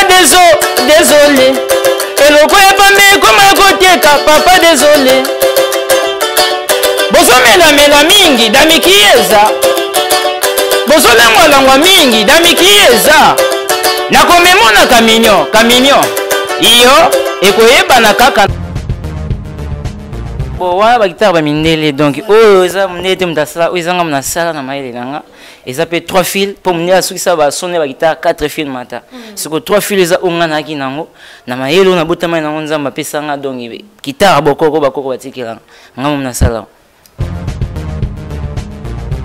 désolé. Et le quoi est pas mais comme à côté, papa, désolé. Bozo mela mingi, dami kieza. Bozo lengwa mingi, dami kieza. Na komemona kaminyo. Iyo, ekoyeba na kaka. Bon, wana ba guitare ba mindele donc eza mnete mtasala ozanga mnasala na maile nanga eza pe 3 fils pour mnia soki ça ba sonner ba guitare 4 fils mata siko 3 fils eza onga na kinango na maile na botama na nzamba pesanga donc guitare bokoko bakoko batikela ngamo mnasala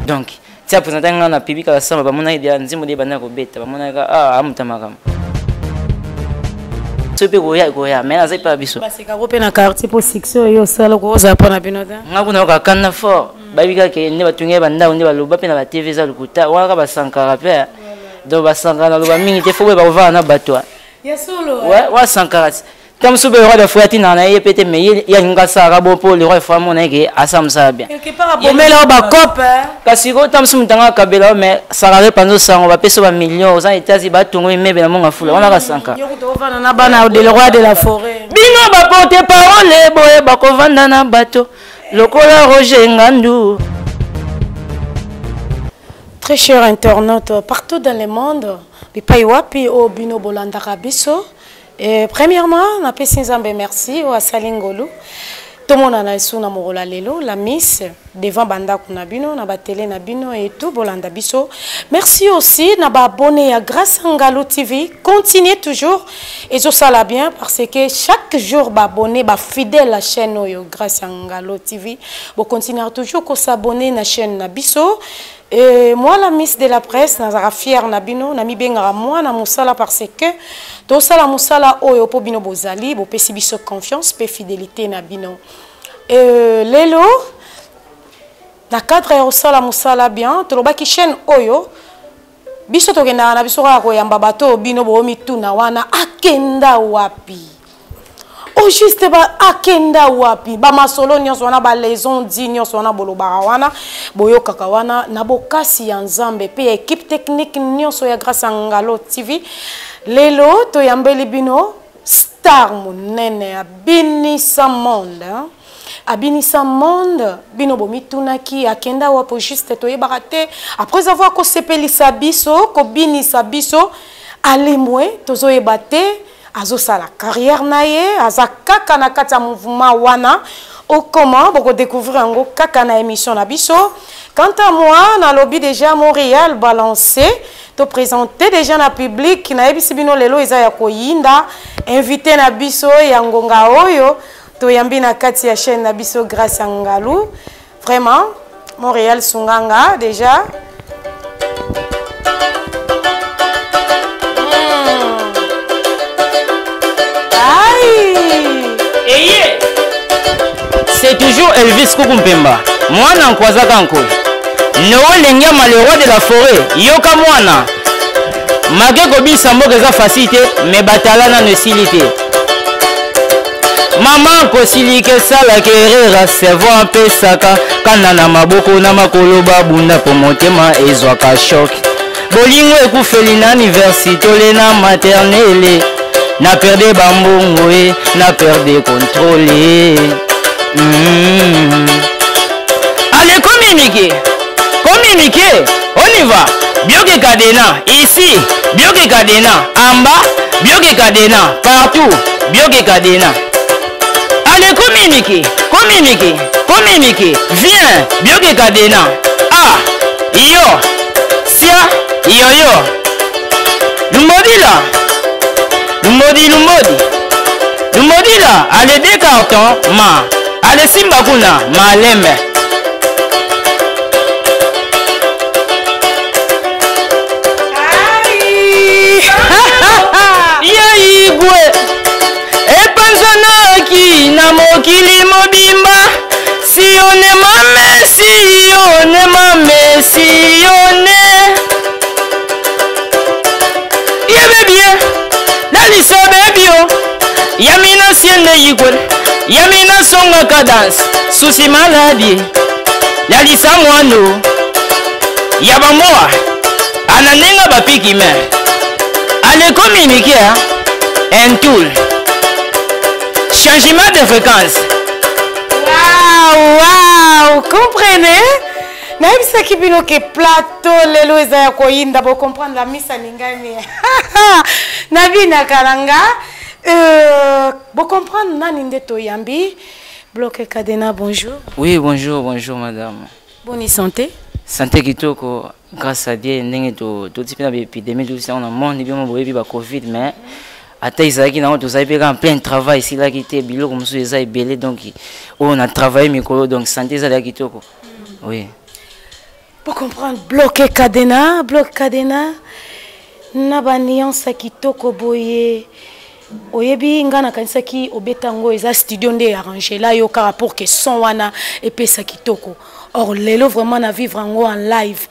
donc tia présenter nga na public la samba ba mona idea nzimo de bana ko beta ba mona ka amutamaka goya mais azai pas biso parce que ko na quartier pour succès yo sala ko za pona binota ngakuna ka kana fort babika ke ne batunge banda onde baloba pe na ba TV za lukuta waka ba sankara pe do ba sankara lo ba mingi te fo ba va na bato ya solo wa sankara comme sube roi de fouati na na ye pete mais ya nga sara bo po le roi famo na ke asamsa bien quelque part bomela ba cop kasi ko tam sum tanga kabela mais sara pando sango ba peso ba millions za etazi ba tungo mebe na monga fula wana ka sanka yo ko vana na bana de le roi de la forêt bino ba porte parole boye ba ko vanda na bato lokola Roger Ngandu. Très chers internautes partout dans le monde bipai wapi o bino bolanda kabiso. Premièrement, on appelle Sinzambe merci au Salingolo. Tout le monde a na morola lelo, la miss devant banda kunabino, na ba télé nabino et tout bolanda biso. Merci aussi na ba abonné à Grâce Ngalo TV. Continuez toujours et ça la bien parce que chaque jour ba abonné ba fidèle à la chaîne Oyo Grâce Ngalo TV. Vous continuez toujours qu'on s'abonner na chaîne nabiso. Et moi la miss de la presse nazara fière nabino na mi bengara moi na musala parce que to sala musala oyo po bino bozali bo pesi biso confiance pe fidélité nabino lelo na cadre ya sala musala bien to lobaki chaîne oyo biso to kenda na biso ka ko yamba bato bino bo mituna wana akenda wapi o juste ba akenda wapi ba masolo nyonso wana ba leson di nyonso wana boloba wana boyo kaka wana na bokasi ya nzambe pe équipe technique nyonso ya Grâce Ngalo TV lelo to yambeli bino star monene abinisa monde bino bomitunaki akenda wapo juste to yebakate après avoir ko sepelisa biso ko binisa biso alimwe tozo yebate azo sala carrière naie azakaka na kata mouvement wana au comment pour découvrir ngo kaka na émission na biso. Quant à moi na lobby déjà Montréal balancé to présenter déjà na public na ebisi bino lelo eza ya koyinda invité na biso ya ngonga oyo to yambi na kati ya chaîne na biso Grâce Ngalo vraiment Montréal sunganga déjà c'est toujours Elvis Kukumpemba. Moi, n'en croise pas encore. Noël Lengyama, le roi de la forêt. Yoka Mwana. Malgré que Sambo a facilité, mais Batalana ne silité. Maman, Kosilike Sala, Kerera, Servant, Pesaka, Kanana Maboko, Namakoloba, Bunda, Pomotema, et Zwaka Choc. Bolingo, Ekoufelina, Université, Lena, Maternelle. Na perdé Bambongo, na perdé contrôlé. Allez, communiquer, on y va. Bioke Kadena, ici, Bioke Kadena, en bas, Bioke Kadena, partout, Bioke Kadena. Allez, communiquer, viens, Bioke Kadena. Ah, yo, sia, yo. Lumodi là, Lumodi là, allez, des cartons, ma. Allez Simbakuna, Malembe. Yaigwe. Epanzana ki na mokili mobimba. Sione mame, sione. Yebe bien. Lalisa bebio. Yamina siende yigwe. Yamina songa cadence, souci maladie. Yalisa mwano. Yabamoa. Ananenga bapiki me. Allez communiquer. Un tool. Changement de fréquence. Waouh, comprenez? Naïbisa qui bino que plateau lelo ezaya koyinda bo comprendre la misa ningani. Nabina kalanga bo comprendre nani ndeto yambi. Bloqué Cadena, bonjour. Oui, bonjour, bonjour madame. Bonne santé. Santé kitoko, grâce à Dieu, ndenge to type na épidémie tout ça on a monde bien mo bi ba Covid mais ata izaki na to ça en plein travail ici là qui était biloko musu eza ebele donc on a travaillé mikolo donc santé za la kitoko. Oui. Pour comprendre bloqué Cadena, na ba nuance kitoko boye. Oyebi ngana kanisa ki obetango eza studio nde arrangé là yo kara pour que son wana epesa kitoko. Or lelo vraiment na vivre en live.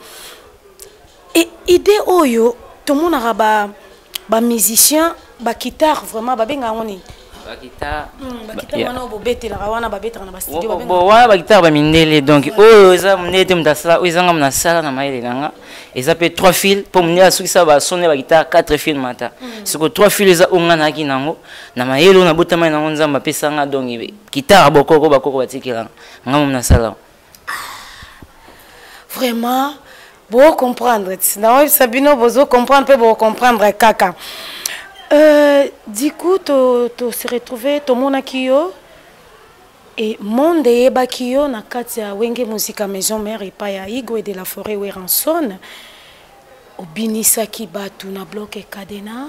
Et idée oyo tout le monde a ba musicien, ba guitare vraiment ba benga ngoni. Ba guitare. Ba guitare wana obobete la wana ba betra na ba studio ba benga. Bon wana ba guitare ba mindele donc oyo eza munete mdasala oyo eza ngam na sala na maile nanga. Eza pe 3 fils pour munela soki sa ba sonner ba guitare 4 fils mata. Siko 3 fils eza ongana ki nango na maelo na botama na nzamba pesa nga donc guitare bokoko bakoko batikela ngam na sala. Vraiment, bon comprendre. Non, Sabino, vous comprendre, vous comprendre, kaka. Du coup, tu se retrouvé, tout le monde qui yo et monde eba qui yo na katia wenge musique maison mère et pas ya Igwe de la forêt ou ranson. Obinisa ki batu na bloqué Cadena.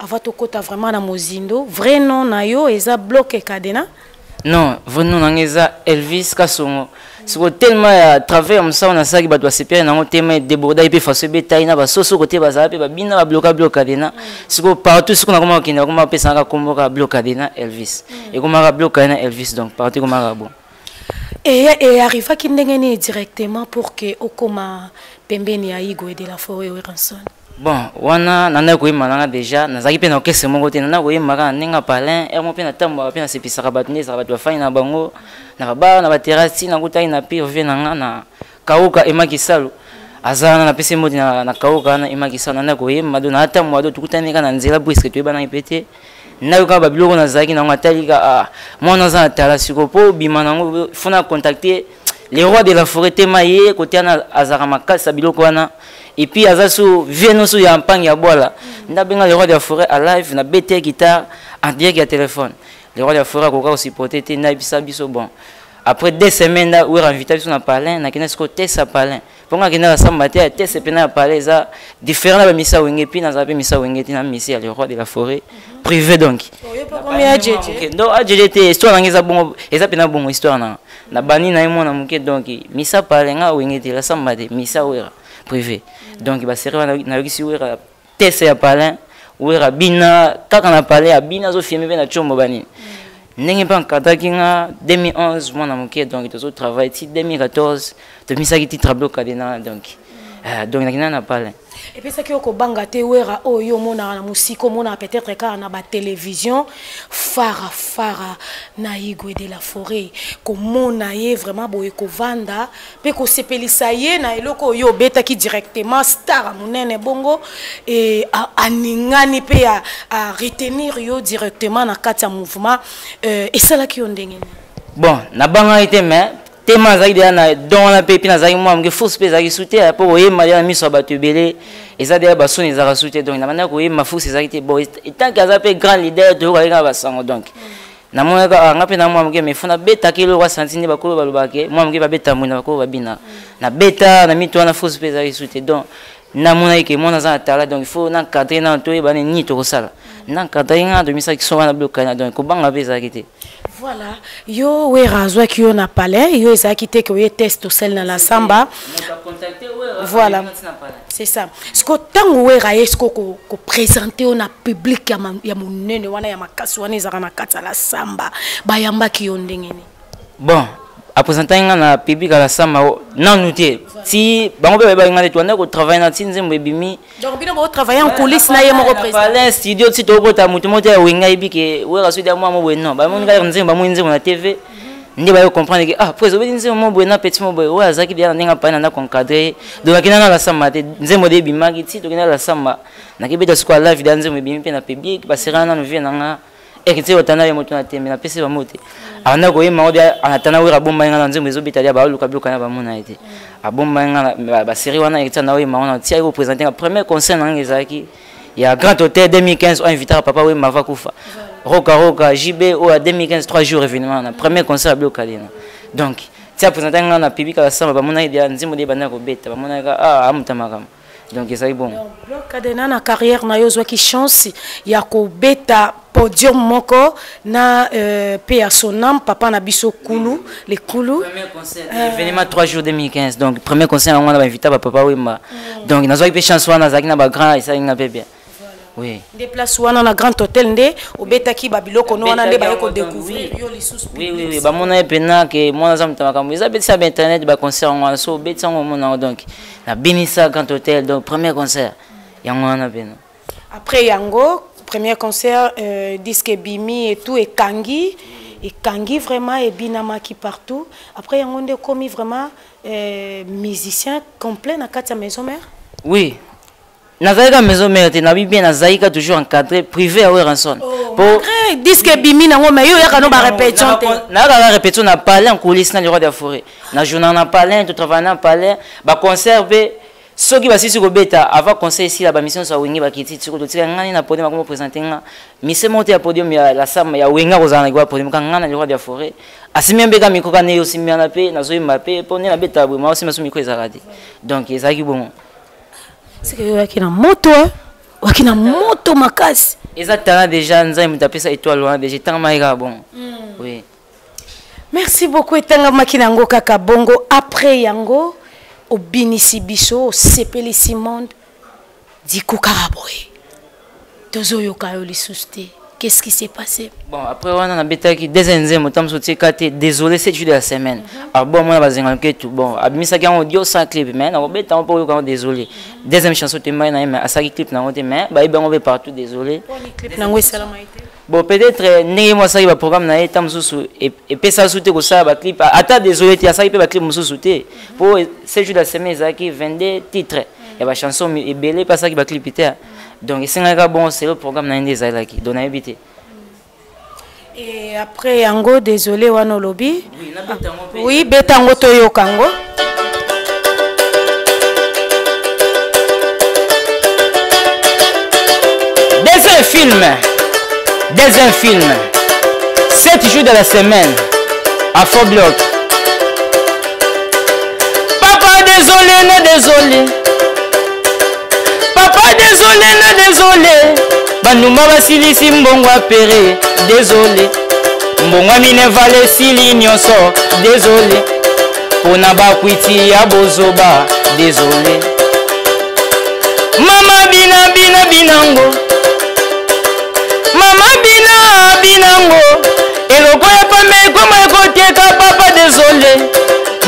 Avant to kota vraiment na mozindo. Vrai nom na yo eza bloqué Cadena. Non, vrai nom na eza Elvis Kasongo. C'est tellement à travers ça on a ça qui va doit se perdre dans tellement débordé et puis face bétail na ba soso côté bazala pe ba bina ba bloquer Cadena. C'est partout ce qu'on a comment appeler ça comme bloquer Cadena Elvis. Et comment bloquer Cadena Elvis donc partout comment bon. Et arriva qui ndengeni directement pour que okoma pembeni ya Igwe de la forêt ou ranson. Bon, wana nana ko yima déjà nazaki pe na okese mongo te nana ko yima ka ninga palin e mo pe na tambo pe na sepisa rabatne za batwa fanya na bango na ba na ba terrasse na kutai na pire vient na kauka emakisalo azana na pese modi na kauka na emakisalo nana ko yima do na tambo do tukutani kana nzela brisque to bana ipete na ko ba biloko na zaki na ngatalika mona za tala siko po bima nango fona contacter les rois de la forêt temaye côté na azara makasa biloko wana. Et puis azasu vieno su ya mpang ya bola ndabenga le roi de la forêt à live na bete guitare en direct ya téléphone le roi de la forêt ko ka supporter te na bisa biso bon après 2 semaines là où invité biso na palin na kina sko tesa palin ponga kina la samba te tesa pena palin za différent ba misa wenge puis na zape misa wenge te na misa le roi de la forêt privé donc combien adjete donc adjete histoire ngeza bongo eza pena bongo histoire na bani na imo na muke donc misa palin nga wenge te la samba te misa wera privé donc il va servir na yokisi wera tese ya palin wera bina kaka na palin ya bina zo filmer na chombo bani ndenge pa nkataki nga 2011 mwana moke donc tozo travail ti 2014 to misaki ti tableau Cadena donc nakina na palin. Et puis ça qui est banga te wera oyo mona na musique mona peut-être car na ba télévision fara na Igwe de la forêt ko mona ye vraiment boye ko vanda pe ko sepelisa ye na eloko yo beta ki directement star munene bongo et aningani pe à retenir yo directement na kati ya mouvement et ça là qui on ndenge. Bon na banga été mais tema zaki de na don na pepi na zaki moi mge force pe zaki souter pour oyema ya miso batubele eza de ba soni za souter donc na bana ko yema force zaki te bon tant que za pe grand leader to ka ba sango donc na mona ka nga pe na moi mge me funa beta kilo wa santini ba ko ba lobake moi mge ba beta muna ba ko ba bina na beta na mito na force pe zaki souter donc na mona ke mona za tala donc il faut na cadrer na to ba ni to ko sala na cadrer nga de misa ki so na bloquer donc ko banga be zaki te. Voilà, yo wera zwa ki yo na palais, yo ezaki te que yo test sel na la samba. Voilà. C'est ça. Ce que tango wera est-ce ko présenter on a public ya munene wana ya makasi wana ezaka na kati la samba. Ba yamba ki yo ndengeni. Bon, à présenter na public la samba non noté. Si bango be ba ngale to na ko travailler na tinzembo ebimi. Donc bino bo travailler en coulisses na ye mo représenter. Palais studio ti to bota mutu moto ya wenga ibike wera sudi ya mwa mo bueno. Ba mo ngale nzembo ba mo nzembo na TV. Ndi ba comprendre que ah pues obedi nzembo moboye na petit moboye wa azaki dia ndinga pa na concadrer donc akina na la samba te nzembo de bimaki ti to kina la samba na kibeta siko la vida nzembo bimi pe na public ba serana no vie na ekiti otana ye moto na tembe na pese ba mote ana ko yema obia anatana wira bomba ngana nzembo ezobita dia ba luka bloka na ba mona ete abomba ngana ba série wana ekiti na wema wana ti ayo présenter un premier concert na ngezaki ya Grand Hôtel 2015 on invitera papa wema va kufa Roka JB ou à 2015 3 jours événement na premier concert à Blocadena donc tu as présenté na public à samba ba mona idea nzimo de bana ko beta ba mona ah amutamaka donc ça est bon Blocadena na carrière na yozwa ki chance ya ko beta podium moko na pe à son âme papa na biso kulu les kulu premier concert événement 3 jours 2015 donc premier concert on a invité papa wema donc na zo ki chance wana zaki na ba grand ça nga bien. Oui. Des places où on a un grand hôtel ndé au betaki babilo kono on a ndé ba ko découvrir yo les sous. Oui ba mona epena que mona za mtamaka mwiza betisa ba internet ba concert on so betisa on mona donc na binisa grand hôtel donc premier concert yango na beno. Après yango premier concert disque bimi et tout et kangi vraiment et binama qui partout après yango ndé commis vraiment musicien complet na kati ya maison mère. Oui. Nazaïka maison mère na bien nazaïka toujours encadré privé à Ranson pour disque bimi nango mais yo yaka no ba répétition na la répétition na parler en coulisses na le roi de la forêt na journal na parler tout travail na parler ba conserver ceux qui va si sur beta avant conseil ici la ba mission sa wingi ba kiti sur to tika ngani na podium comme présenter nga mise monter à podium ya la sam ya winga kozana kwa podium kan ngana le roi de la forêt asimi mbeka mikoka ne yo simi na pe na zo mbape pone na beta bwe ma aussi masu miko ezaradi donc ezaki bon. C'est que wakina moto makasi. Exactement déjà nous avons tapé ça étoile loin déjà tant maïga bon. Oui. Merci beaucoup etanga makina ngo kaka bongo après yango au binisi biso sepeli Simone diku karaboy. Tozo yokayo li souste. Qu'est-ce qui s'est passé? Bon, après, on a bétaki des enzymes, autant sauté kate, désolé, c'est juste de la semaine. Alors, bon, moi, on a tout. Bon, abimi ça qui a audio sans clip, mais on va on peut désolé. Deuxième chanson, tu m'as dit, mais à ça qui clip, on mais bah, on va partout, désolé. Bon, peut-être, n'est moi ça, il va programme, na etam sous et puis ça sauté comme ça, bah, clip, attends, désolé, tu as ça, il peut bah, clip, sous sauté. Pour c'est juste de la semaine, ça qui 22 titres. Il y a la chanson, et belé, pas ça qui va clipiter. Donc, c'est bon, c'est le programme qui donne habité. Et après, Yango, désolé, Wano Lobby. Oui, Betango Toyo Kango. Deuxième film. 7 jours de la semaine. À Fort Bloc. Papa, désolé, non, désolé. Papa désolé, non désolé. Banuma basilisi mbongwa pere. Désolé. Mbongwa mine vale sili nyonso. Désolé. Pona bakwiti ya bozoba. Désolé. Mama bina binango. Mama binango. Eloko ya pame koma ekoteka papa désolé.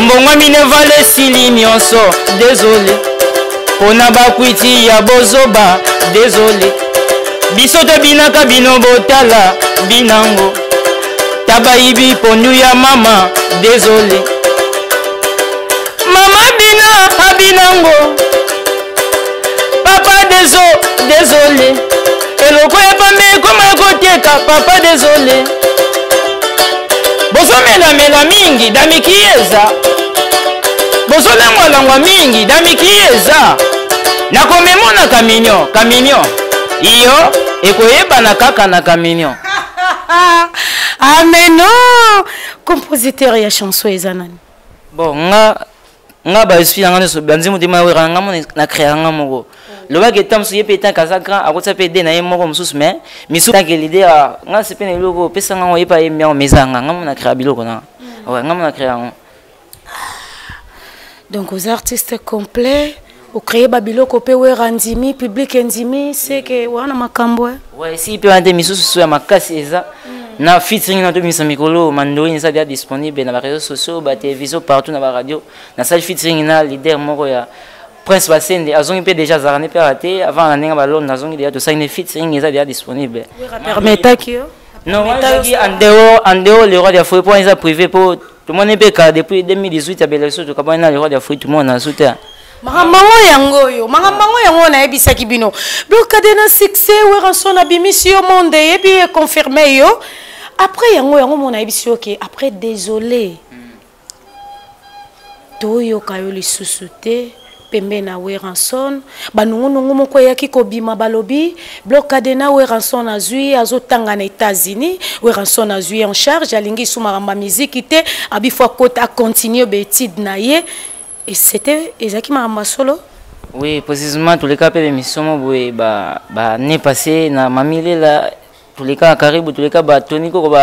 Mbongwa mine vale sili nyonso. Désolé. Pona bakwiti ya bozoba, désolé. Bisoto binaka bino botala, binango. Tabaibi pondu ya mama, désolé. Mama binango. Papa désolé. Eloko ya pame koma ekoteka papa désolé. Boso mela mingi damikieza. Boso langwa mingi damikieza. Nakomemona camion. Iyo ekoyeba na kaka na camion. Ah mais non, compositeur ya chanson ezanani. Bon nga ba esprit ngane so banzimu de mawera ngamo na créer ngamo. Le ba getam so yepe ta kaza grand akotsa pe de na yemoko mususu mais misu ta ke l'idée nga sepe ne logo pesa ngamo yepa yemya mezanga ngamo na créer biloko na. Ouais ngamo na créer ngamo. Donc aux artistes complets, au créer babilo kopé ouais randimi public endimi c'est que wana makambo. Ouais si peut ande misusu so ya makasi eza na featuring na to misa mikolo mandoi ça déjà disponible na réseaux sociaux ba télévision partout na ba radio na salle featuring na leader moko ya Prince Basende azongi pe déjà zarane pe raté avant la nenga ba lon nazongi déjà to ça une featuring eza déjà disponible. Permettre que Non, en dehors, le roi d'Afrique, pour les privé, pour tout le monde est pécal depuis 2018, il y a le roi d'Afrique, tout le monde a soutenu. Mahambango yango na ebisaki bino. Blocade na succès ou rançon na bimisio monde et puis confirmé yo. Après yango mon ebisio que après désolé. Toyo kayo li susute pembe na we rançon banungu moko yaki ko bima balobi Blocade na we rançon azui azotanga na États-Unis we rançon azui en charge alingi sumaramba musique te abifwa kota continuer betide na ye. Et c'était Ezaki Maramba solo? Oui, précisément, tous les cas, les missions, n'est passé, na mamile là, tous les cas, Caribou, tous les cas, Toniko,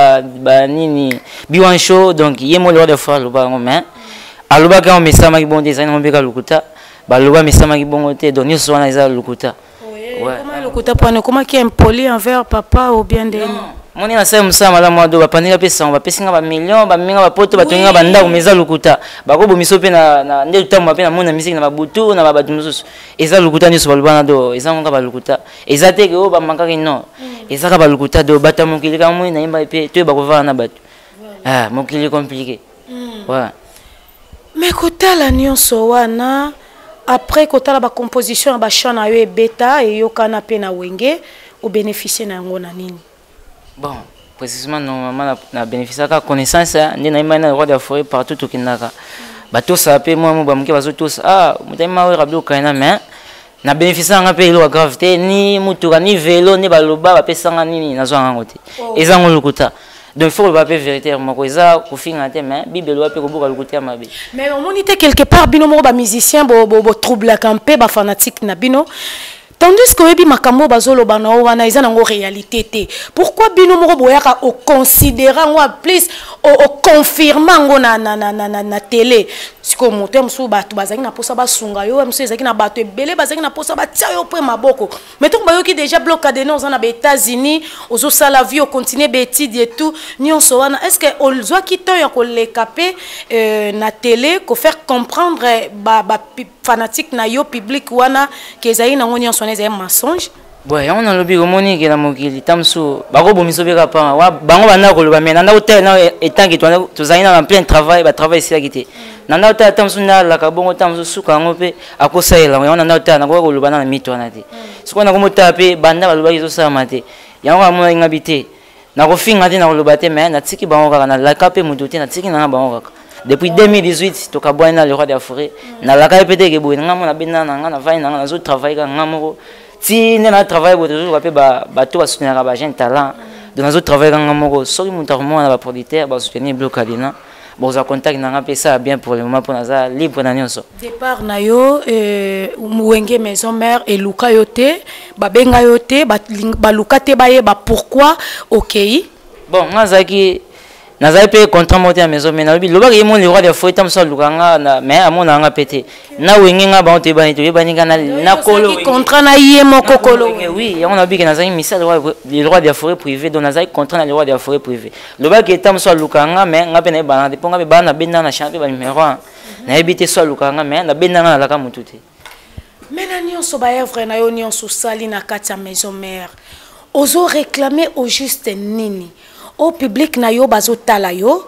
Nini, Biwancho, donc, il y a mon loi de foi, le bas, mais, à l'oba, quand on met ça, bon design, on met Lukuta, l'oba, mais ça, bon, donc, nous sommes à Lukuta. Comment Lukuta, comment qui est impoli envers papa ou bien des. Moni na sai musama la mwado bapanika pesa on bapesinga ba million ba minga ba poto batonga ba ndako meza lukuta bako bomiso pe na nde tamo pe na mona musique na babutu na ba batu mususu eza lukuta nyo so balubana do eza ngonga ba lukuta eza teke o ba mankaki non eza ka ba lukuta do bata mokili ka moi na imba pe to ba kovana na batu ah mokili compliqué ouais mais kotala nyonso wana après kotala ba composition ba chana yo beta et yo kana pe na wenge au bénéficier na ngo na nini. Bon, précisément, normalement, na bénéficié de la connaissance, ni na imana le roi de la forêt partout au Kinaka. Bateau ça paie moi, moi, bamuki bazo tous. Ah, mutema we rablo kaina mais na bénéficié un peu de gravité ni mutura ni vélo ni baloba ba pesanga nini na zo ngote. Eza ngolukuta. Donc il faut le papier véritaire moko eza ko finga te mais bibelo papier ko buka lukuta mabe. Mais on monite quelque part bino mo ba musicien bo trouble campé ba fanatique na bino. Tandis que Ebi Makambo Bazolo Banao wana eza nango réalité té. Pourquoi bino moko boyaka au considérant ou plus au confirmant ngo na télé. Siko moto mso batu bazaki na posa ba sunga yo mso ezaki na batu ebele bazaki na posa ba tia yo pe maboko. Mais donc bayoki déjà Blocade na ozana ba États-Unis, ozo sala vie au continuer betide et tout. Nyonso wana est-ce que olzo ki to ya ko le capé na télé ko faire comprendre ba fanatique na yo public wana que ezali na ngoni nyonso un mensonge. Ouais, on a lobby moni que la mokili tamso bako bomiso beka pa wa bango bana ko loba mais nanda hotel na etant que tu zaina en plein travail ba travail ici akité nanda hotel tamso na la ka bongo tamso suka ngope akosaela on nanda hotel na ko loba na mito na te siko na ko motape banda ba loba izo sa mate yango amona ngabité na ko finga te na ko loba te mais na tiki bango ka na la kape mudote na tiki na bango ka depuis 2018 to ka boina le roi de la forêt na la kape te ke boina ngamo na benda na ngana vai na zo travail ka ngamo si nous avons travaillé pour toujours bateau à soutenir les jeunes talents donc nous travaillons dans le soki montarment na producteur ba soutenir Blocade na bon za contact na ngapé ça bien pour le moment pour naza libre na nyonso départ na yo Wenge maison mère et luka yote ba benga yote ba luka te ba ye ba pourquoi OK bon ngazaki nazali pe contrat monté à maison mais nabi loba ke mon le roi de foi tam so lukanga na mais amona nga pété na wengi nga ba te bani to yebani kana na kolo contrat na ye moko kolo oui on a dit que nazali misa le roi de forêt privé donc nazali contrat na le roi de forêt privé loba ke tam so lukanga mais nga pe na bana de ponga be bana benda na champion ba numéro 1 na ebité so lukanga mais na benda na la ka mututé mais na nyonso ba œuvre na yo nyonso sali na kati ya maison mère ozo réclamer au juste nini au public na yo bazo tala yo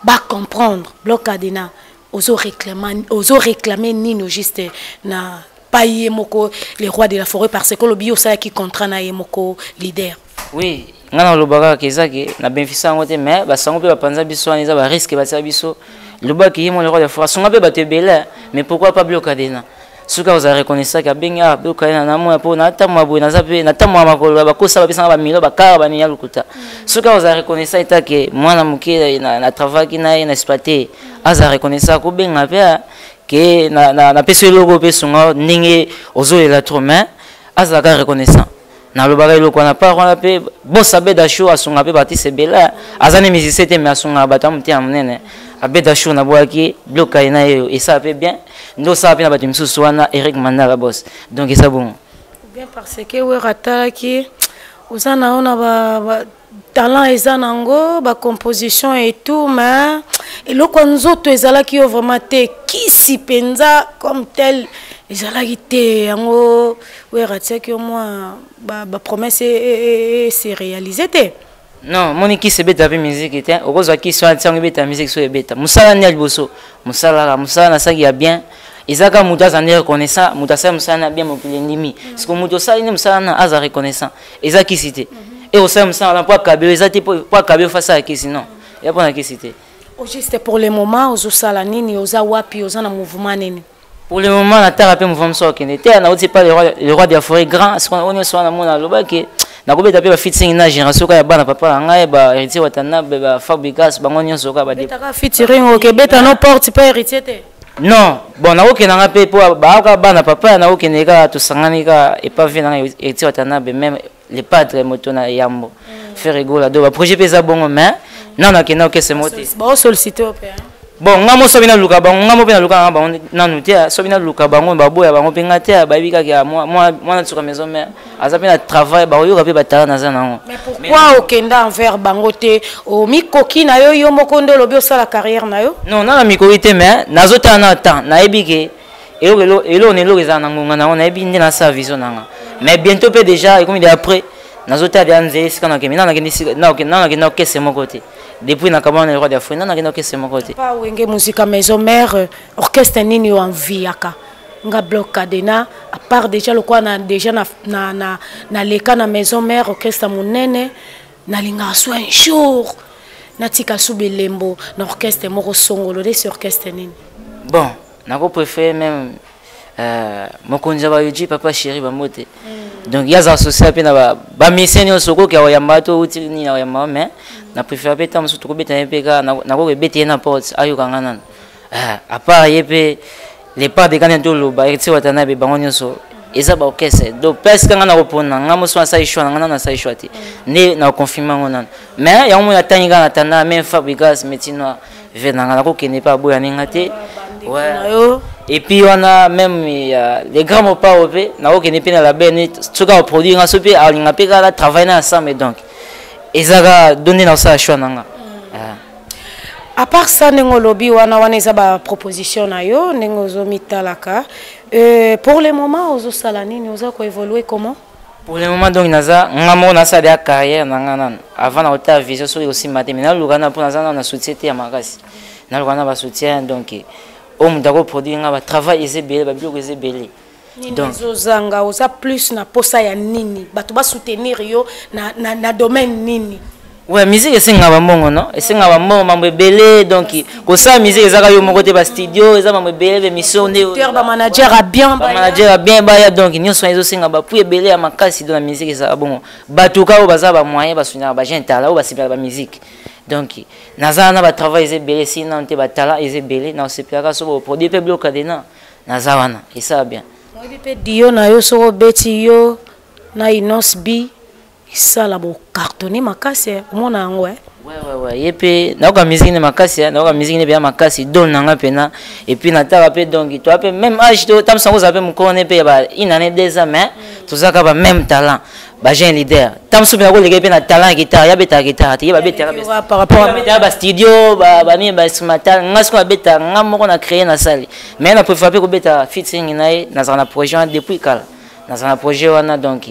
ba comprendre Blocade na ozo réclamer nino juste na paye moko les rois de la forêt parce que le bio ça qui contrat na moko leader oui ngana lobaka kezaki na bénéfice ngote mais ba sango pe ba panza biso aniza ba risque ba tia biso lobaki yemo le roi de la forêt songa pe ba te bela mais pourquoi pas Blocade na suka vous reconnaissez que benga Blocade na mo po na tamwa bo na zape na tamwa makolo ba kosa ba pesa ba milo ba kara ba ni yalukuta suka vous reconnaissez ita que moi na muke na travail ki na exploiter aza reconnaissez ko benga pe que na pesa logo pe songa ninge ozo la trop mais aza ka reconnaissant na lobaka iloko na pa wana pe bossa beda show asonga pe bati sebela azane musicien te mais asonga batamu te amnene abeda show na boaki Blocade na yo et ça fait bien ndo ça pe na batim suswana Eric Mandala boss donc ça bon bien parce que we rata ki uzana ona ba talent ezanango ba composition et tout mais eloko nzoto ezala ki vraiment te qui si penza comme tel ezalaki te yango we ratia ki au moins ba promesse c'est réalisé te Non, mon équipe c'est bête avec musique et tiens, au rose qui soit tiens bête musique sur bête. Musala ni alboso, musala na ça qui a bien. Isaka muda zane reconnaissant, muda ça musala bien mon pilendimi. Parce que muda ça ni musala na aza reconnaissant. Isaki cité. Et au sein musala pas cabé, isaki pas cabé face à qui sinon. Il y a pas qui cité. Au juste pour le moment, aux osala nini, aux awapi, aux na mouvement nini. Pour le moment, la terre a pu mouvement so qui n'était, on n'a pas le roi de la forêt grand, parce qu'on est sur la mona loba qui na ko beta pe ba featuring na génération ka ya bana papa ngai ba héritier watana ba Fabrikas bango nyonso ka ba de beta ka featuring o ke beta no porte pas héritier te. Non, bon na ko na pe po ba ka bana papa na ko ne ka to sangani ka et pas vu na héritier watana be même les padres moto na yambo faire rigolo do ba projet pesa bongo mais non na ke na ke se moti ba solliciter au père. Bon, ngamo sobina luka bango, ngamo pena luka ngaba nanu tia, sobina luka bango ba boya bango penga tia, ba bika kia moi na tsuka maison mère, azapena travail ba yo ka pe batala na za nango. Mais pourquoi okenda envers bango te, o mikoki na yo yo mokondo lobi osala carrière na yo? Non, na mikoki te mais nazota na temps, na ebike elo ne lo eza na ngonga na on ebi ndi na sa vision nanga. Mais bientôt peut déjà et comme il est après, nazota de anze sika na kemina na kendi na kese mon côté. Depuis na kabana le roi d'Afrique na kenda kese mon côté. Pas wenge musique maison mère, orchestre nini en viaka. Nga bloc cadena à part déjà le quoi na déjà na leka na maison mère orchestre monene na linga so un jour na tika subelembo na orchestre moko songolo de ce orchestre nini. Bon, na ko préfère même mokonza ba yuji papa chéri ba mote. Donc il y a ça social pe na ba miseni osoko ki awayamba to uti ni awayamba mais na préfère pe tam surtout ko beta peka na ko beta na porte ayo kangana. À part yepe les pas de kanento lo ba eti watana be bango nyonso eza ba orchestre. Donc parce que ngana repona ngamo so sa ishwa ngana na sa ishwa ti. Ne na confirmer ngona. Mais ya mo ya tanyika na tana même Fabrikas metino venanga na ko kene pa boya ninga te. Ouais. Et puis on a même les grands mots pas opé, na aucun épine à la benne, tout cas produit un soupé, à l'ingapéga là travailler ensemble donc. Et ça va donner dans ça choix nanga. À part ça, nengo lobby wana eza ba proposition na yo, nengo zo mitalaka. Pour le moment, ozo salani, ozo ko évoluer comment? Pour le moment donc naza ngamo na sa de carrière nanga nan. Avant na ota vision sur aussi matériel, lugana pour naza na société ya makasi. Na lugana ba soutien donc homme d'abord produire un travail ezebele ba biloko ezebele donc zanga oza plus na posa ya nini bato ba soutenir yo na domaine nini. Ouais, musique esenga ba mbongo non esenga ba mbongo mambo ebele donc ko sa musique ezaka yo moko te ba studio eza mambo ebele be mission nde ba manager a bien ba ya donc nyonso ezo senga ba pu ebele ya makasi dans la musique ezaka bongo bato ka o baza ba moyen ba soutenir ba gente là o ba sipela ba musique. Donc, naza na ba travail ezebele sinon te ba talent ezebele na osepelaka so bo produit pe bloc cadena naza wana et ça bien. Moi pe dio na yo so beti yo na inos bi ça la bo cartonner makasi mona ngo ouais yepe na ko musique ne makasi na ko musique ne bien makasi don nanga pena et puis na tara pe donc toi pe même âge to tam sango za pe mu ko ne pe ba une année 2 ans mais tout ça ka ba même talent. Bah j'ai un leader. Tam soupe na ko leke pe na talent guitare ya beta guitare ti ba beta par rapport à ba studio ba ni ba smatal ngasko ba beta ngamo ko na créer na salle mais na préfère pe ko beta featuring na za na projet depuis kala na za na projet wana donc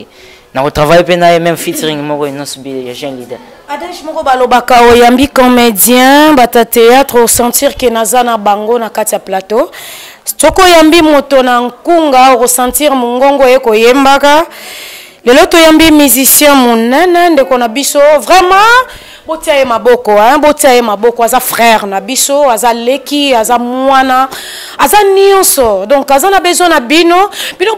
na ko travailler pe na même featuring moko no subir j'ai un leader. Adèche moko balobaka oyambi comédien bata théâtre sentir que naza na bango na kati ya plateau toko yambi moto na nkunga ressentir mongongo e ko yembaka. Le loto yambi musicien monene ndeko na biso vraiment botia e maboko botia e maboko aza frère na biso aza leki aza mwana aza nyonso donc aza na besoin na bino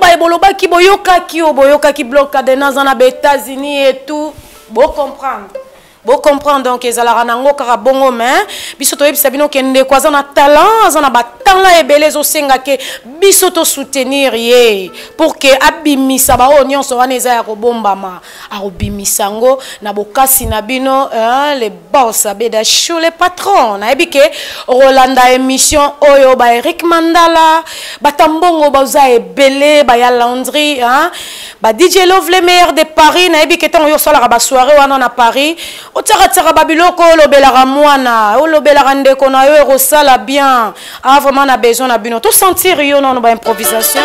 ba ebolobaki boyokaki bloc cadena aza na États-Unis et tout bo comprendre donc ezalaka nango kaka bongo mais biso toyebisa bino kende ko aza na talent aza na batala ebele ezosenga ke biso to soutenir ye pour que abimisa bao nyonso wana eza ya kobombama akobimisa ngo na bokasi na bino les boss abeda show les patrons nayebi ke rolanda émission oyo ba Eric Mandala batambongo baza ebele ba ya Landry ba DJ Love le meilleur de Paris nayebi ke tango yo sala ba soirée wana na Paris otsaka babiloko olobelaka mwana olobelaka ndeko na yo erosala bien vraiment na besoin na bino to sentir yo non ba improvisation.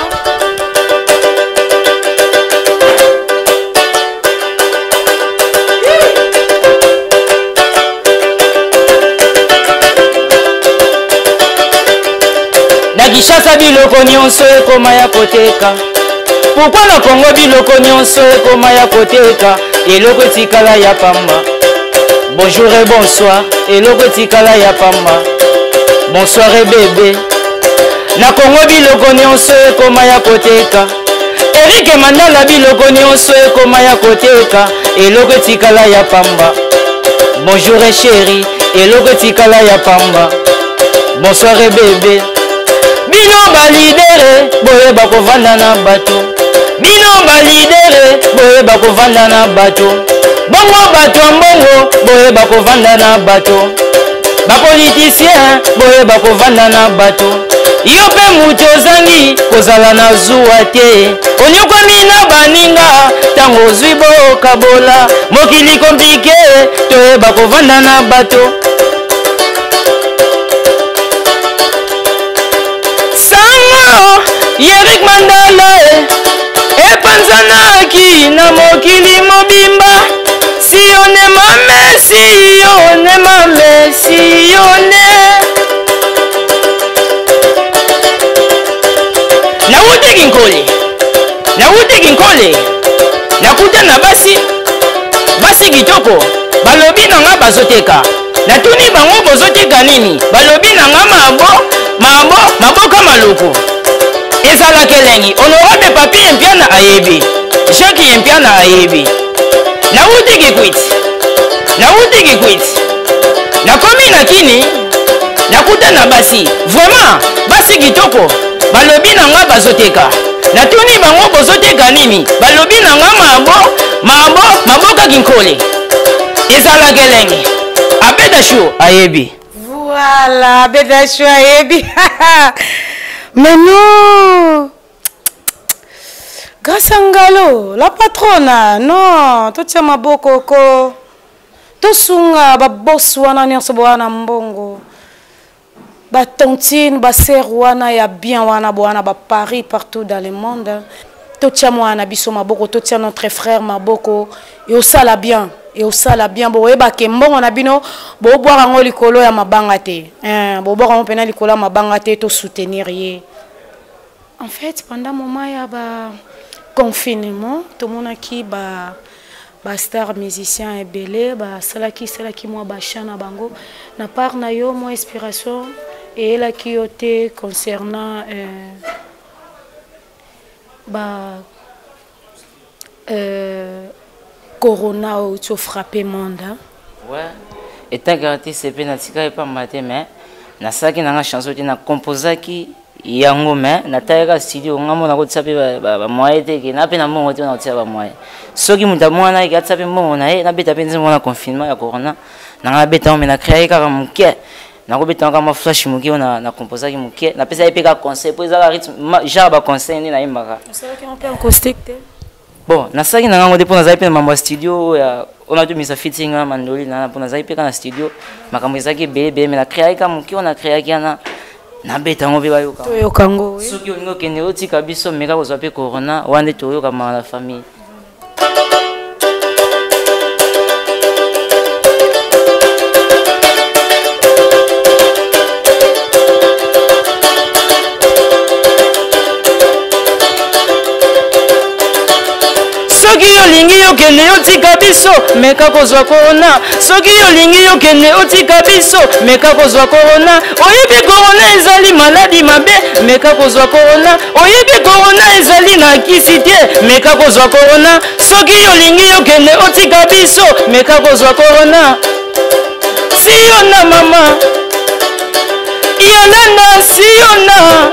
Kinshasa biloko nyonso ekoma ya koteka. Pourquoi na Congo biloko nyonso ekoma ya koteka? Eloko etikala ya pamba. Bonjour et bonsoir, eloko etikala ya pamba. Bonsoir et bébé. Na Congo biloko nyonso ekoma ya koteka. Eric Mandala biloko nyonso ekoma ya koteka. Eloko etikala ya pamba. Bonjour et chérie, eloko etikala ya pamba. Bonsoir et bébé. Bino balidere, boye bakovanda na bato. Bino balidere, boye bakovanda na bato. Bongo bato mbongo, boye bakovanda na bato. Bapoliticien, boye bakovanda na bato. Yo pe mutu ozangi kozala na zuwa te. Onyokwami na baninga tango ozwi bokabola. Mokili komplike toyeba kovanda na bato. Sango Eric Mandala epanzanaki na mokili mobimba. Sione mame, sione mame, sione. Nawuteki nkole nakuta na basi kitoko balobi na nga bazoteka. Natuni bango bozoteka nini? Balobi na nga maboka maluku. Ezala kelengi honorable papier mpiana ayebi, Jacques mpiana ayebi. Nawuteki kwit nakomi na kini nakuta na basi vraiment basi kitoko balobi na nga bazoteka. Natuni bango bozoteka nini? Balobi na nga maboka kinkole. Ezala kelengi abeda shu ayebi. Voilà, abeda shu ayebi. Mais non, Gasangalo, la patrona, non, totia maboko ko tosunga baboss wana nyonso bwana mbongo. Ba tontine, ba sœur wana ya bien wana bwana ba Paris partout dans le monde. Totia mwana biso maboko, totia notre frère maboko et au sala bien. Et au sala bien bo eba ke mbongo na bino bo boira ngo likolo ya mabanga te. Bo boira ngo pena likolo ya mabanga te to soutenir ye. En fait, pendant moment ya ba confinement, tout le monde qui ba star musicien et belé, ba salaki moi ba chana bango na part na yo moi inspiration et la qui était concernant Corona ou tu frappé monde. Ouais. Et tant garanti c'est penatika pas maté mais na saki na chanson na composer qui yango mais na taika studio ngamo na kotsape ba moye te ke na pe na mongo te na kotsa ba moye. Soki muta mwana ki atsape mongo na ye na beta penzi mwana confinement ya corona na nga beta mais na créer kaka muke. Na ko beta kama flash muke na composer ki muke. Na pesa epeka conseil pour ça rythme genre ba conseil ni na imaka. C'est vrai qu'on peut acoustique te. Bon, na saki na ngango depo na zaipe na mambo studio ya on a tout mis sa fitting na mandoli na pour na zaipe na studio makambo ezaki bebe mais na créer kama muke on a créer kana na beta ngo beba yoka. To yokango. Soki olingo kende otika biso meka kozwa pe corona wande to yoka ma la famille. Soki olingi yokende otika biso meka kozwa corona. Soki olingi yokende otika biso meka kozwa corona. Oyebi corona ezali maladi mabe meka kozwa corona. Oyebi corona ezali na kisi te meka kozwa corona. Soki olingi yokende otika biso meka kozwa corona. Siona mama Yolanda siona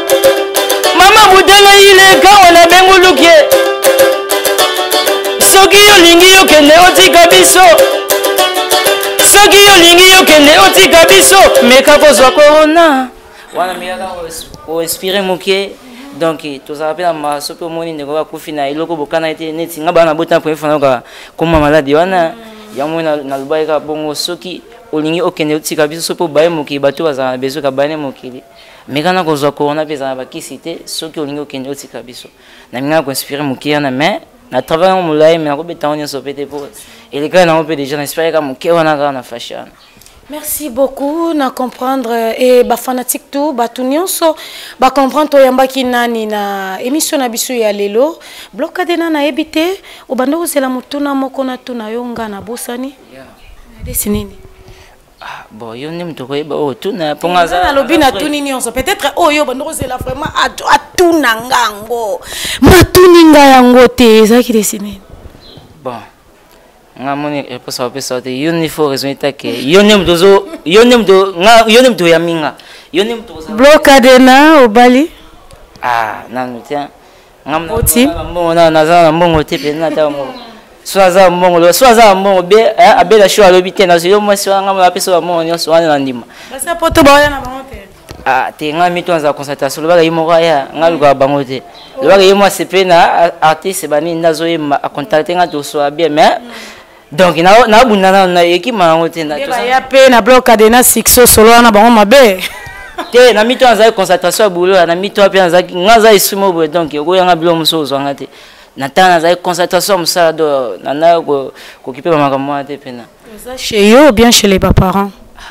mama budele ile kaona bengulukie. Soki olingi yokende otika biso. Soki olingi yokende otika biso meka kozwa corona. Wana miyaka o inspirer moke donc to ça rappelle ma sopo moni ndeko ba kufina iloko bokana ete neti ngaba na bota pour fana ka koma maladi wana ya mona na lubaika bongo soki olingi okende otika biso sopo baye moke bato bazana bezo ka bane mokili meka na kozwa corona pesa ba kisite soki olingi okende otika biso na minga ko inspirer moke na mais na travail on mulai mais na ko beta on so pété pour et les gars na on peut déjà inspirer comme moke wana ka na fashion. Merci beaucoup na comprendre et ba fanatique tout ba tout nyonso ba comprendre to yamba ki nani na émission na biso ya lelo blocade na ebité o bando kozela mutuna moko na tuna yonga na bosani desinini bon yo nem to koyeba o tuna ponga za na lobi na tuni nyonso peut-être oyo bando kozela vraiment atuna ngango matuni nga yango te za ki desinini bon ngamoni eposa pesa te yoni fo raison itake yonem dozo yonem do nga yonem do yaminga yonem to blocade na obali nanu tiens ngamna mbongo na za mbongo te pe na ta mbongo swaza mbongo be abela sho alobi te na yo mo swa ngamna pesa mbongo nyo swa na ndima basa poto ba na bango te te ngami to za consultation loba yimo ya ngaluka bango te loba yimo sepe na artiste bani ndazo yema contacter nga to swa bien mais donc na bunda na équipe mango te na to ya pe na blocade na sixo solo na bango mabe te na mito za concentration boulot na mito pe za ngaza isumo bo donc ko yanga bilo muso zanga te na tana za concentration musala do na ko kipe makamwa te pena ça chez yo ou bien chez les parents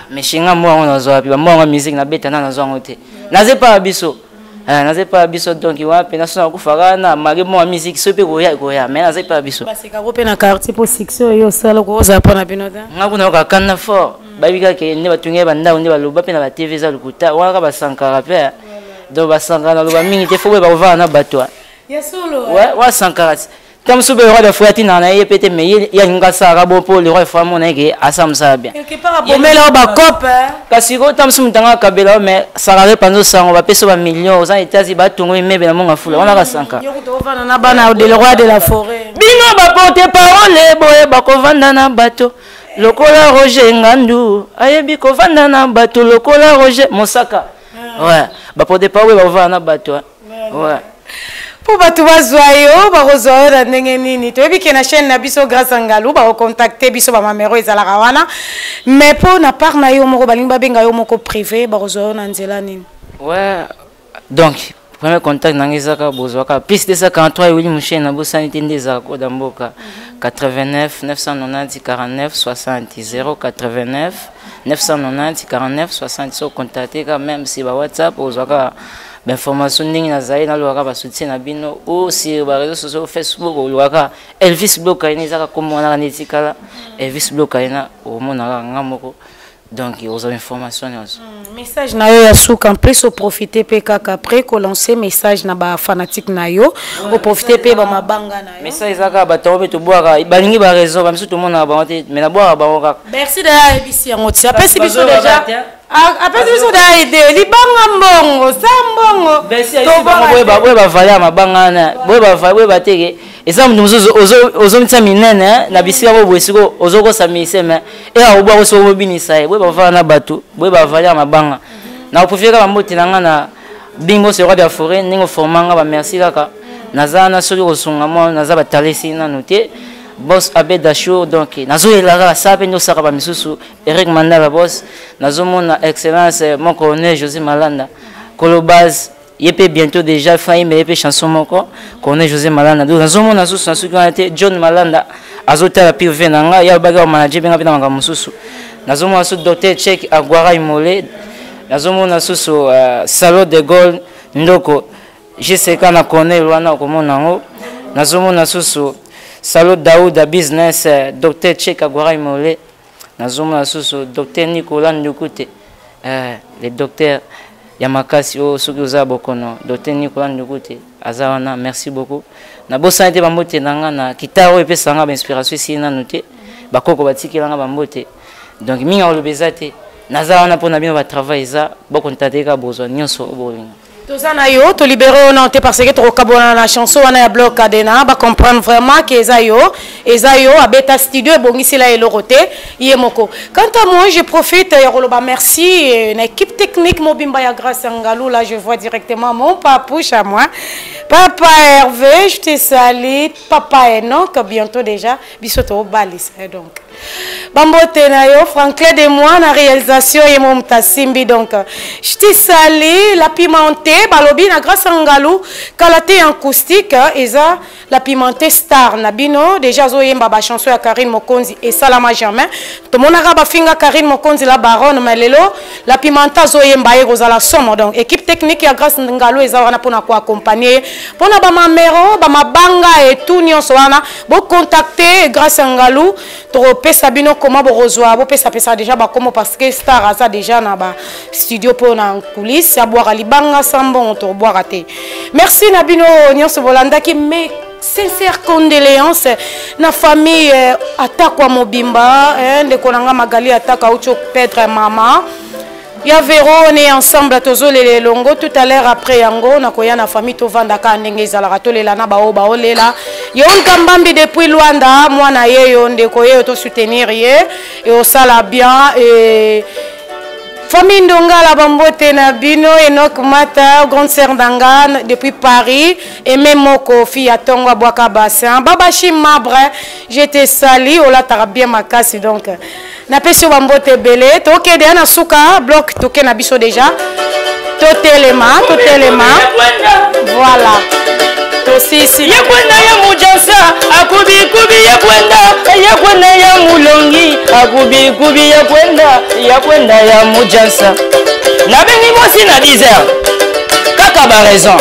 mais chinga moi on zo api moi musique na beta na zo ngote naze pa biso naze pa biso donc wa pe na sona ku fagana mage moi musique so pe ko ya mais naze pa biso parce que ko pe na quartier pour sixo yo sala ko za pa na binota ngaku na ka kana fort babika ke ne batunge banda onde baloba pe na ba TV za lukuta wana ka basankara pe do basankara na loba mingi te fo ba va na bato ya solo ouais wa sankara comme si le roi de Fouetti n'en a pété mais il y a une gasse à rabo pour le roi Famon et à Samsa bien quelque part à bomber là bas cop parce que tam sum tanga kabela mais ça va pendant ça on va payer 1 million aux États-Unis ba tungo mais bien mon afula on a ka sanka yo to vana na bana de le roi de la forêt bino ba porter parole boye ba ko vanda na bato lokola Roger Ngandu ayebi ko vanda na bato lokola Roger Mosaka ouais ba porter parole ba vanda na bato ouais pour batu bazoyo barozoyo na ndenge nini toyebi ke na chaîne na biso grâce Ngalou ba contacter biso ba mamero ezala kawana mais pour na part na yo moko balinga benga yo moko privé barozoyo na nzela nini ouais donc premier contact nangezaka bozwaka plus de 143 Willy Mouchen na bosanité ndeza ko damboka 89 990 49 60 089 990 49 60 so contacter quand même si ba WhatsApp bozwaka l'information ndingi na zaï na loaka ba soutien na bino ou sur ba réseaux sociaux Facebook ou loaka Elvis Blokaina zaka comme on a netikala Elvis Blokaina au mona ngamoko donc aux informations message na yo ya souk en plus au profiter pe kaka après ko lancer message na ba fanatique na yo au profiter pe ba mabanga na yo message zaka ba tombe to boaka balingi ba réseau ba misu to mona ba mais na boaka ba oka merci de la ABC en oti après si biso déjà après biso da idée libanga mbongo sambongo to ba valer mabanga na boye ba teke eza mundu ozo mitsa minene na bisika bo bwesiko ozo ko samise me e a obwa so bo binisa e boye ba vana na bato boye ba valer mabanga na opofika ba moti nanga na bingo se roi de la forêt ningo formanga ba merci kaka nazana soli ko sunga mo naza ba talesi na noté boss Abeda Show donc nazo elara sape ndo saka ba misusu Eric Mandala boss nazo mona excellence mon colonel José Malanda Kolobaz yepé bientôt déjà failli mais yepé chanson moko colonel José Malanda donc nazo mona susu na suki wana te John Malanda azota la PV nanga ya baga manager benga pena manga mususu nazo mona su docteur Check Agwara Imole nazo mona susu Salon de Gaulle ndoko JCK na colonel wana komona ngo nazo mona susu Salut Daouda business docteur Check Agwara Imole nazomona susu docteur Nicolas Ndukute le docteur Yamakasi o soki oza bokono docteur Nicolas Ndukute azawana merci beaucoup na bosana te bambote nanga na kitaro epesanga ba inspiration si na noté bakoko batikelanga bambote donc minga olobeza te nazawana pona bino ba travail za bokontateka bozo nyonso obolinga Tozana yo, to libéré au nanté parce que tu as la chanson, on a bloqué Cadena, va comprendre vraiment que Ezayo, à Beta Studio, bon ici là et l'oroté, Yemoko. Quant à moi, je profite, merci, une équipe technique, Mobimba grâce à Ngalou, là je vois directement mon papouche à moi. Papa Hervé, je te salue, papa Enoch, bientôt déjà, bisoto au balis, donc. Bambote na yo, Franklin de moi, la réalisation et mon tassimbi donc. Je te salue, la pimentée, balobi na grâce à Ngalou, qualité acoustique, eza la pimenté star nabino déjà zoyemba ba chanson ya Karine Mokonzi et Salama Germain to monaka ba finga Karine Mokonzi la baronne malelo la pimenta zoyemba e rozala somo donc équipe technique ya grâce ngalo eza wana pona ko accompagner pona ba mamero ba mabanga et tout nyonso wana bo contacter grâce ngalo to pesa bino comment bo rozwa bo pesa déjà ba comme parce que star asa déjà na ba studio pona en coulisses ya boire libanga sambon to boire té merci nabino nyonso bolanda ki mais sincère condoléances na famille atakwa mobimba ndeko nanga magali ataka ucho perdre maman ya Véro on est ensemble tozo les longo tout à l'heure après yango na koya na famille to vanda ka ndenge ezala to lela na bao baolela yon kambambi depuis Luanda mwana yeyo ndeko yeyo to soutenir ye et au sala bien et famille Ndongala Bambote Nabino, Enoch Mata, grande sœur d'Angan depuis Paris, et même Moko, fille à Tonga Boaka Bassin, Babashi Mabre, j'étais sali, Ola Tarabia Makasi donc. Napesio Bambote Belé, Toke de Anasuka, bloc Toke Nabiso déjà, Totelema, voilà. Tosisi yakwenda ya mujansa akubi kubi yakwenda ya mulongi akubi kubi yakwenda ya mujansa nabengi mosi na 10h kaka ba raison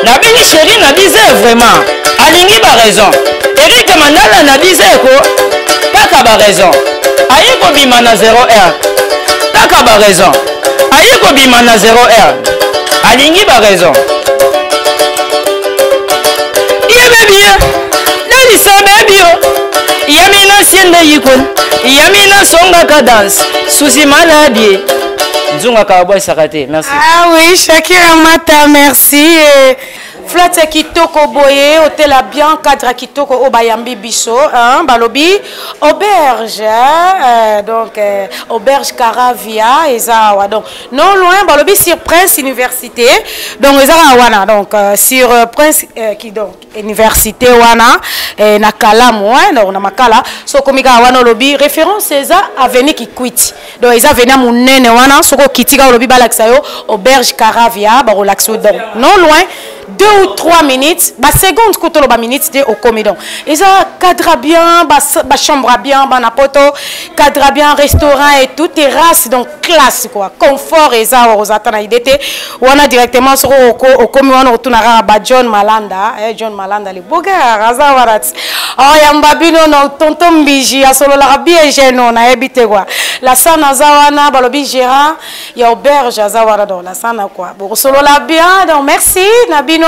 nabengi chéri na 10h vraiment alingi ba raison Eric Mandala na 10h ko kaka ba raison ayiko bima na 0h kaka ba raison ayiko bima na 0h alingi ba raison Yamina siende yikun Yamina songa ka danse Souci maladie Nzunga Karaboy Sakate, merci. Ah oui, Shakira Mata, merci. Flat kitoko boye, hôtel a bien cadre kitoko obayambi biso, hein, balobi, auberge, donc auberge Caravia, ezawa, donc non loin, balobi sur Prince Université, donc ezawa wana, donc sur Prince qui donc Université wana, nakala moi, donc na makala, so komika wana lobi référence eza avenue qui quitte, donc eza vena munene wana, soko kitika lobi balaksayo auberge Caravia, ba relaxo donc non loin. 2 ou 3 minutes, bah seconde couteau ba minutes de au comédon. Et ça cadre bien, bah chambre bien, bah n'importe cadre bien restaurant et tout terrasse donc classe quoi, confort et ça aux attana idée. On a directement sur au comé on retourne à John Malanda, John Malanda les beaux gars, raza warat. Oh yamba bino no tonton biji a solo la bien gênant na habité quoi. La sana zawana balobi gérant, il y a auberge azawara donc la sana quoi. Bon solo la bien donc merci Nabino.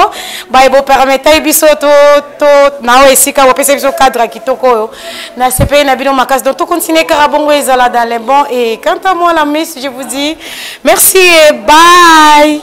Bah bo permettre biso to na esika bo pesa biso cadre kitoko na CP Nabino makas donc tout continuer karabongo ezala dans les bons et quant à moi la miss je vous dis merci et bye.